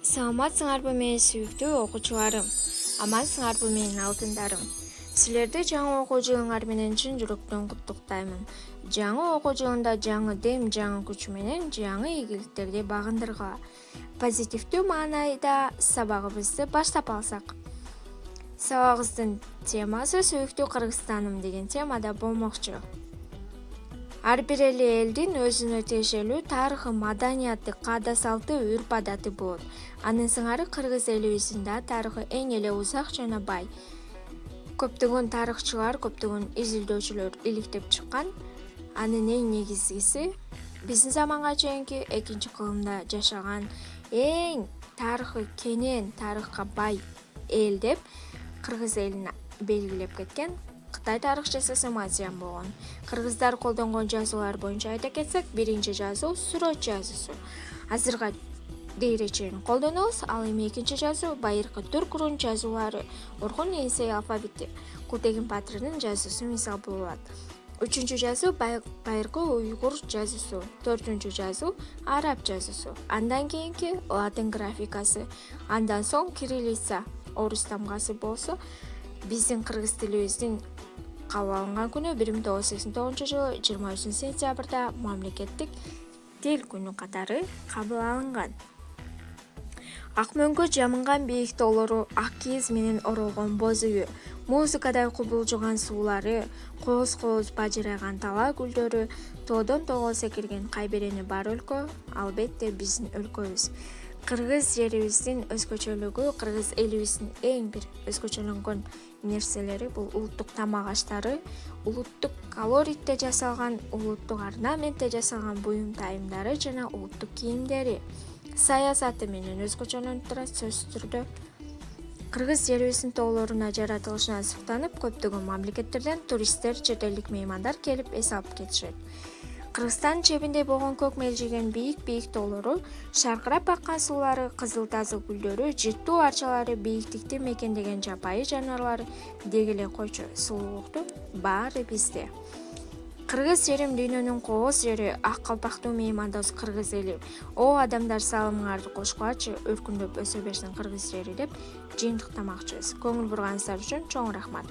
Саламатсыңарбы менин сүйүктүү окуучуларым, амансыңарбы менин алтындарым. Силерди жаңы окуу жылыңар менен чын жүрөктөн куттуктаймын. Жаңы окуу жылында жаңы дем, жаңы күч менен жаңы ийгиликтерди багындыргыла. Позитивдүү маанайда сабагыбызды баштап алсак. Сабагыбыздын темасы сүйүктүү Кыргызстаным деген темада болмокчу. Ар бир элдин өзүнө тиешелүү тарыхы, маданияты, каада салты, үрп адаты болот. Анын сыңары кыргыз элибиздин да тарыхы эң эле узак жана бай. Көптөгөн тарыхчылар, көптөгөн изилдөөчүлөр иликтеп чыккан. Анын эң негизгиси биздин заманга чейинки экинчи кылымда жашаган эң тарыхы кенен, тарыхка бай эл деп кыргыз элин белгилеп кеткен Кытай тарыхчысы Сымазиян болгон. Кыргыздар колдонгон жазуулар боюнча айта кетсек, биринчи жазуу сүрөт жазуусу. Азырга дейре чейин колдонобуз, ал эми экинчи жазуу байыркы түрк-рун жазуулары, Орхун Енисей алфавити, Култегин Батырдын жазуусу мисал болот. Үчүнчү жазуу байыркы уйгур жазуусу, төртүнчү жазуу араб жазуусу, андан кийинки латын графикасы, андан соң кириллица, орус тамгасы болсо, биздин кыргыз тилибиздин кабыл алынган күнү 1989 жылы 23 сентябрда мамлекеттик тил күнү катары кабыл алынган. Ак мөңгө жамынган бийик тоолору, ак кийиз менен оролгон боз үйү, музыкадай кубулжуган суулары, кооз-кооз бажырайган тала гүлдөрү, тоодон тоого секирген кайберени бар өлкө албетте биздин өлкөбүз. Кыргыз жерибиздин өзгөчөлүгү, кыргыз элибиздин эң бир өзгөчөлөнгөн нерселери бул улуттук тамак аштары, улуттук колоритте жасалган, улуттук орнаментте жасалган буюм тайымдары жана улуттук кийимдери. Саясаты менен өзгөчөлөнүп турат сөзсүз түрдө. Кыргыз жерибиздин тоолоруна жаратылышына суктанып, көптөгөн мамлекеттерден туристтер, чет элдик меймандар келип эс алып кетишет. Кыргызстандын чебинде болгон көк мелжиген бийик тоолору, шаркырап аккан суулары, кызыл тазыл гүлдөрү, жыттуу арчалары, бийиктикти мекендеген жапайы жаныбарлары деги эле койчу сулуулуктун баары бизде. Кыргыз жерим дүйнөнүн кооз жери, ак калпактуу меймандос кыргыз эли. О адамдар, салымыңарды кошкулачы, өркүндөп өсө берсин кыргыз жери деп жыйынтыктамакчыбыз. Көңүл бурганыңыздар үчүн чоң рахмат.